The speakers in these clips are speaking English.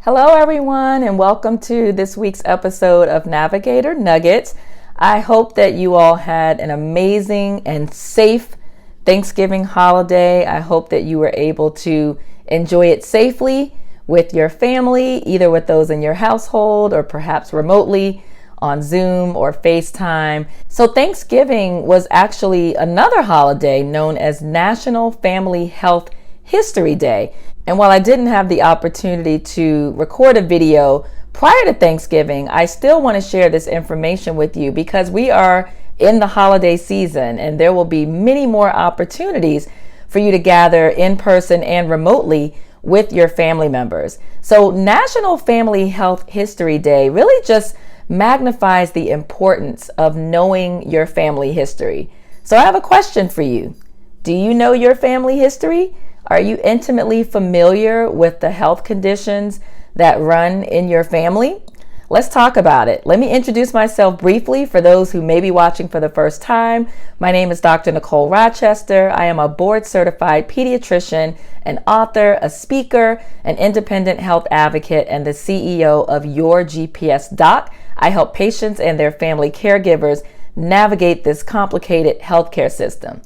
Hello, everyone, and welcome to this week's episode of Navigator Nuggets. I hope that you all had an amazing and safe Thanksgiving holiday. I hope that you were able to enjoy it safely with your family, either with those in your household or perhaps remotely on Zoom or FaceTime. So Thanksgiving was actually another holiday known as National Family Health History Day. And while I didn't have the opportunity to record a video prior to Thanksgiving, I still want to share this information with you because we are in the holiday season and there will be many more opportunities for you to gather in person and remotely with your family members. So National Family Health History Day really just magnifies the importance of knowing your family history. So I have a question for you. Do you know your family history? Are you intimately familiar with the health conditions that run in your family? Let's talk about it. Let me introduce myself briefly for those who may be watching for the first time. My name is Dr. Nicole Rochester. I am a board-certified pediatrician, an author, a speaker, an independent health advocate, and the CEO of Your GPS Doc. I help patients and their family caregivers navigate this complicated healthcare system.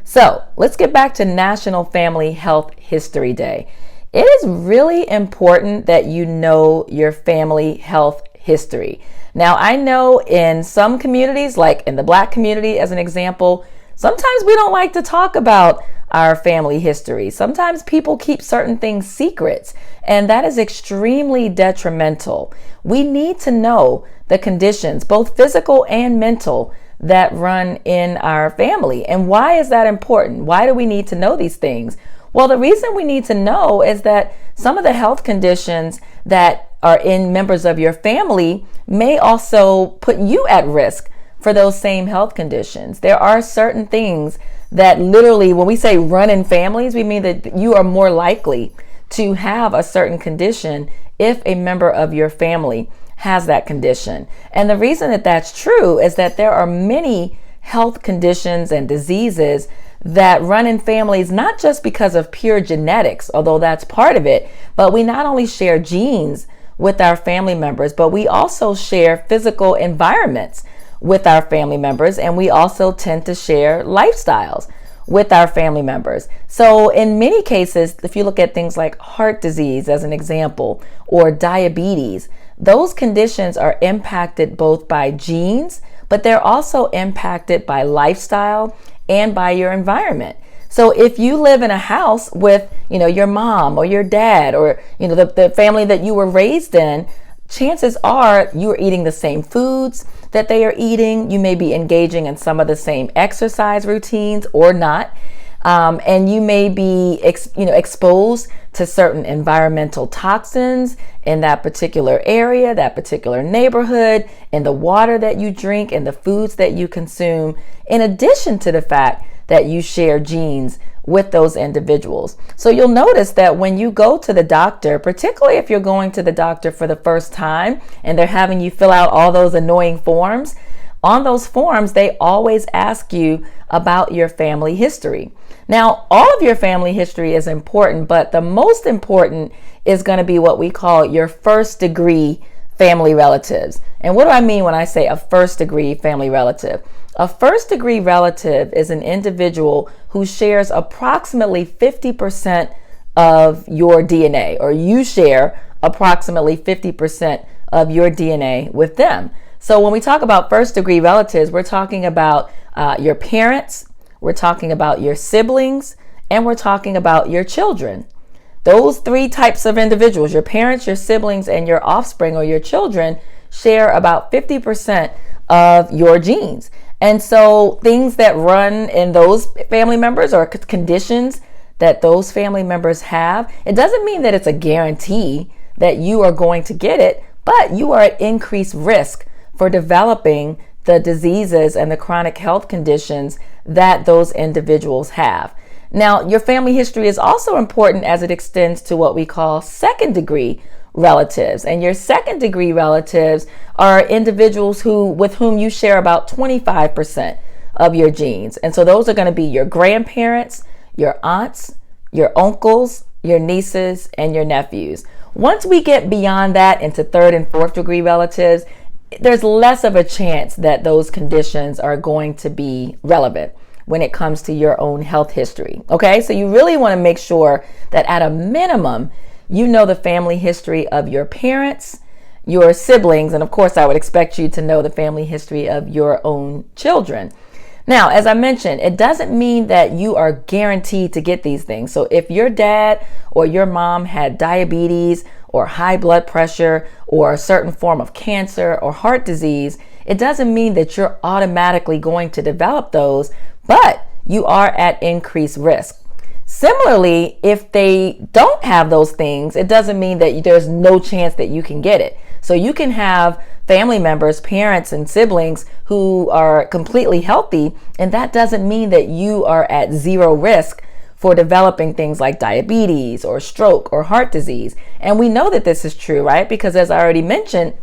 So let's get back to National Family Health History Day. It is really important that you know your family health history. Now, I know in some communities, like in the Black community as an example, sometimes we don't like to talk about our family history. Sometimes people keep certain things secrets, and that is extremely detrimental. We need to know the conditions, both physical and mental, that run in our family. And why is that important? Why do we need to know these things? Well, the reason we need to know is that some of the health conditions that are in members of your family may also put you at risk for those same health conditions. There are certain things that literally, when we say run in families, we mean that you are more likely to have a certain condition if a member of your family has that condition. And the reason that that's true is that there are many health conditions and diseases that run in families, not just because of pure genetics, although that's part of it, but we not only share genes with our family members, but we also share physical environments with our family members, and we also tend to share lifestyles with our family members. So in many cases, if you look at things like heart disease as an example, or diabetes, those conditions are impacted both by genes, but they're also impacted by lifestyle and by your environment. So if you live in a house with, your mom or your dad or, the family that you were raised in, chances are you are eating the same foods that they are eating. You may be engaging in some of the same exercise routines or not. And you may be exposed to certain environmental toxins in that particular area, that particular neighborhood, in the water that you drink and the foods that you consume, in addition to the fact that you share genes with those individuals. So you'll notice that when you go to the doctor, particularly if you're going to the doctor for the first time and they're having you fill out all those annoying forms, on those forms, they always ask you about your family history. Now, all of your family history is important, but the most important is going to be what we call your first degree family relatives. And what do I mean when I say a first degree family relative? A first degree relative is an individual who shares approximately 50% of your DNA, or you share approximately 50% of your DNA with them. So when we talk about first degree relatives, we're talking about your parents, we're talking about your siblings, and we're talking about your children. Those three types of individuals, your parents, your siblings, and your offspring or your children, share about 50% of your genes. And so things that run in those family members or conditions that those family members have, it doesn't mean that it's a guarantee that you are going to get it, but you are at increased risk for developing the diseases and the chronic health conditions that those individuals have. Now, your family history is also important as it extends to what we call second degree relatives. And your second degree relatives are individuals with whom you share about 25% of your genes. And so those are going to be your grandparents, your aunts, your uncles, your nieces, and your nephews. Once we get beyond that into third and fourth degree relatives, there's less of a chance that those conditions are going to be relevant when it comes to your own health history. Okay, so you really want to make sure that at a minimum, you know the family history of your parents, your siblings, and of course, I would expect you to know the family history of your own children. Now, as I mentioned, it doesn't mean that you are guaranteed to get these things. So if your dad or your mom had diabetes or high blood pressure or a certain form of cancer or heart disease, it doesn't mean that you're automatically going to develop those, but you are at increased risk. Similarly, if they don't have those things, it doesn't mean that there's no chance that you can get it. So you can have family members, parents, and siblings who are completely healthy, and that doesn't mean that you are at zero risk for developing things like diabetes or stroke or heart disease. And we know that this is true, right? Because as I already mentioned,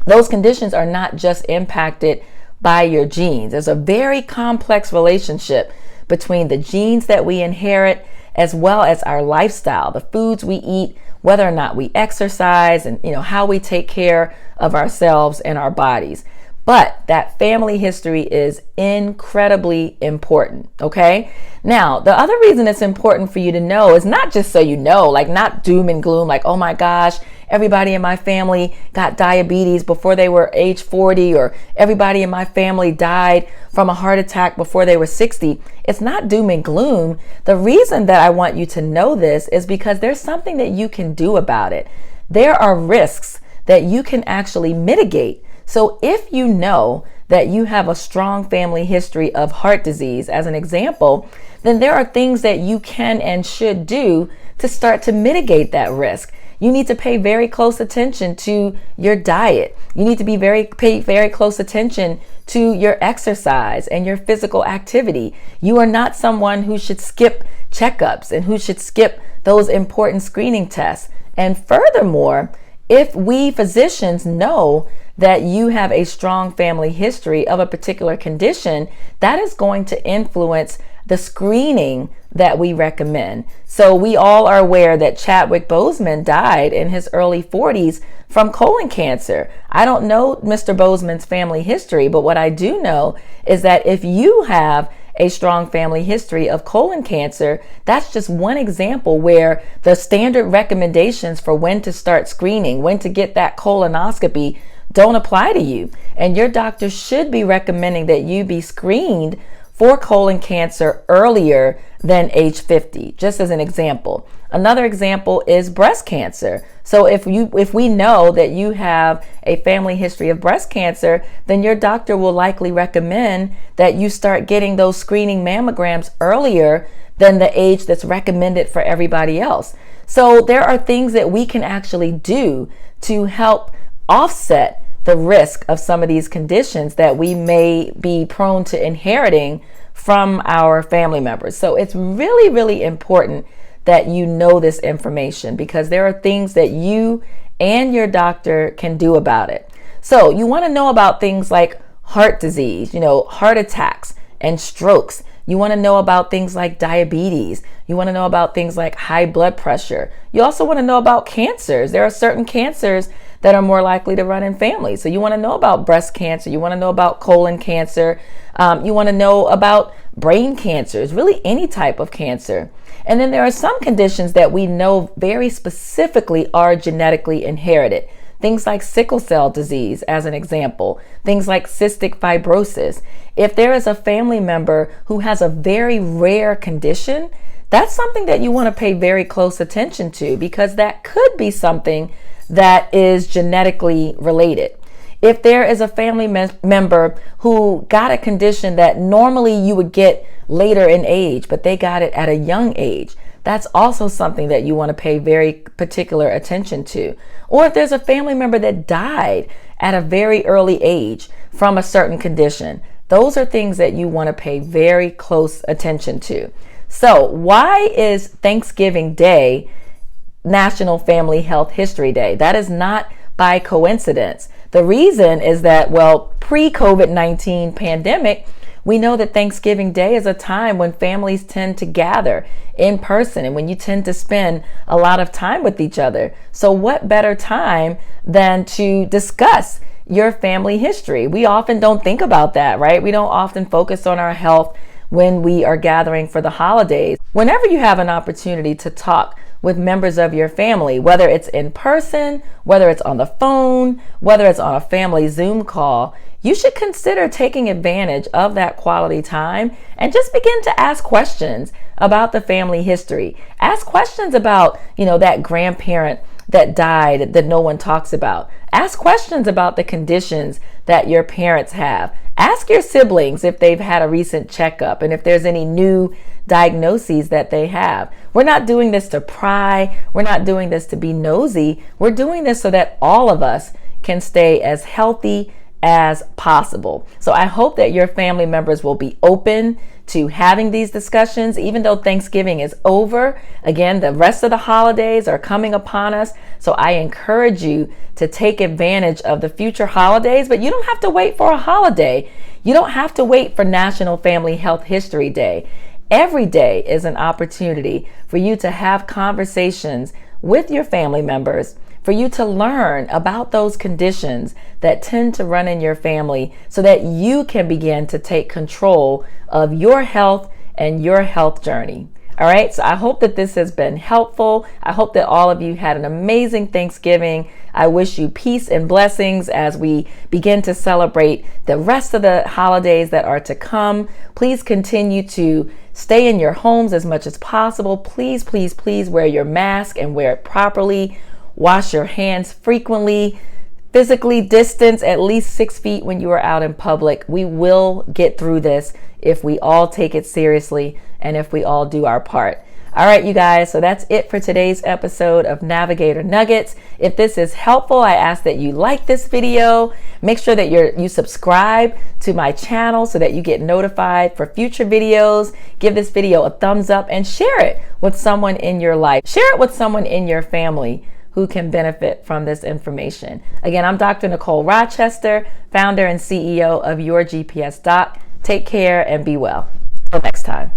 those conditions are not just impacted by your genes. There's a very complex relationship between the genes that we inherit as well as our lifestyle, the foods we eat, whether or not we exercise, and how we take care of ourselves and our bodies. But that family history is incredibly important, okay? Now, the other reason it's important for you to know is not just so you know, like not doom and gloom, like, oh my gosh, everybody in my family got diabetes before they were age 40, or everybody in my family died from a heart attack before they were 60. It's not doom and gloom. The reason that I want you to know this is because there's something that you can do about it. There are risks that you can actually mitigate. So if you know that you have a strong family history of heart disease, as an example, then there are things that you can and should do to start to mitigate that risk. You need to pay very close attention to your diet. You need to pay very close attention to your exercise and your physical activity. You are not someone who should skip checkups and who should skip those important screening tests. And furthermore, if we physicians know that you have a strong family history of a particular condition, that is going to influence the screening that we recommend. So we all are aware that Chadwick Boseman died in his early 40s from colon cancer. I don't know Mr. Boseman's family history, but what I do know is that if you have a strong family history of colon cancer, that's just one example where the standard recommendations for when to start screening, when to get that colonoscopy, don't apply to you. And your doctor should be recommending that you be screened for colon cancer earlier than age 50, just as an example. Another example is breast cancer. So if we know that you have a family history of breast cancer, then your doctor will likely recommend that you start getting those screening mammograms earlier than the age that's recommended for everybody else. So there are things that we can actually do to help offset the risk of some of these conditions that we may be prone to inheriting from our family members. So it's really, really important that you know this information, because there are things that you and your doctor can do about it. So you want to know about things like heart disease, heart attacks and strokes. You want to know about things like diabetes. You want to know about things like high blood pressure. You also want to know about cancers. There are certain cancers that are more likely to run in families. So you want to know about breast cancer. You want to know about colon cancer. You want to know about brain cancers, really any type of cancer. And then there are some conditions that we know very specifically are genetically inherited. Things like sickle cell disease, as an example, things like cystic fibrosis. If there is a family member who has a very rare condition, that's something that you want to pay very close attention to, because that could be something that is genetically related. If there is a family member who got a condition that normally you would get later in age, but they got it at a young age, that's also something that you want to pay very particular attention to. Or if there's a family member that died at a very early age from a certain condition, those are things that you want to pay very close attention to. So why is Thanksgiving Day National Family Health History Day? That is not by coincidence. The reason is that, pre-COVID-19 pandemic, We know that Thanksgiving Day is a time when families tend to gather in person and when you tend to spend a lot of time with each other. So what better time than to discuss your family history? We often don't think about that, right? We don't often focus on our health when we are gathering for the holidays. Whenever you have an opportunity to talk with members of your family, whether it's in person, whether it's on the phone, whether it's on a family Zoom call, you should consider taking advantage of that quality time and just begin to ask questions about the family history. Ask questions about, that grandparent that died that no one talks about. Ask questions about the conditions that your parents have. Ask your siblings if they've had a recent checkup and if there's any new diagnoses that they have. We're not doing this to pry. We're not doing this to be nosy. We're doing this so that all of us can stay as healthy as possible. So I hope that your family members will be open to having these discussions, even though Thanksgiving is over. Again, the rest of the holidays are coming upon us. So I encourage you to take advantage of the future holidays, but you don't have to wait for a holiday. You don't have to wait for National Family Health History Day. Every day is an opportunity for you to have conversations with your family members, for you to learn about those conditions that tend to run in your family so that you can begin to take control of your health and your health journey. All right, so I hope that this has been helpful. I hope that all of you had an amazing Thanksgiving. I wish you peace and blessings as we begin to celebrate the rest of the holidays that are to come. Please continue to stay in your homes as much as possible. Please, please, please wear your mask and wear it properly. Wash your hands frequently. Physically distance at least 6 feet when you are out in public. We will get through this if we all take it seriously and if we all do our part. All right, you guys, so that's it for today's episode of Navigator Nuggets. If this is helpful, I ask that you like this video. Make sure that you subscribe to my channel so that you get notified for future videos. Give this video a thumbs up and share it with someone in your life. Share it with someone in your family who can benefit from this information. Again, I'm Dr. Nicole Rochester, founder and CEO of Your GPS Doc. Take care and be well. Until next time.